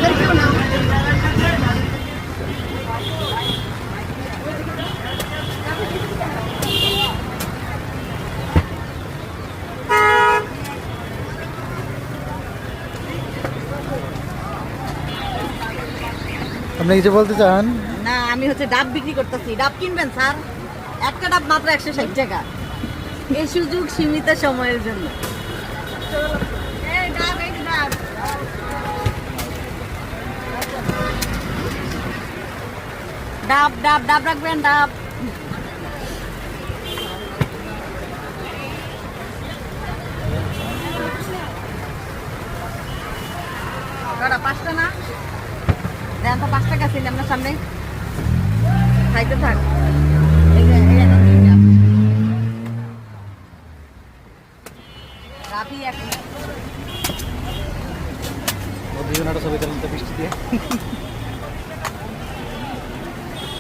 আমাদেরকেও নাও। আপনি কিছু বলতে চান? না, আমি হচ্ছে ডাব বিক্রি করতেছি। ডাব কিনবেন স্যার? একটা ডাব মাত্র 160 টাকা। এই সুযোগ সীমিত সময়ের জন্য। এই ডাব, এই ডাব। ডাব ডাব ডাব রাখবেন, ডাব। কটা? 5টা না? দেন তো 5 টাকা ছিল আপনার সামনে। খাইতে থাক। এই যে, এই যে, দুইটা। রাবি এখন। দুজনের ছবি তুলতে বৃষ্টি দিয়ে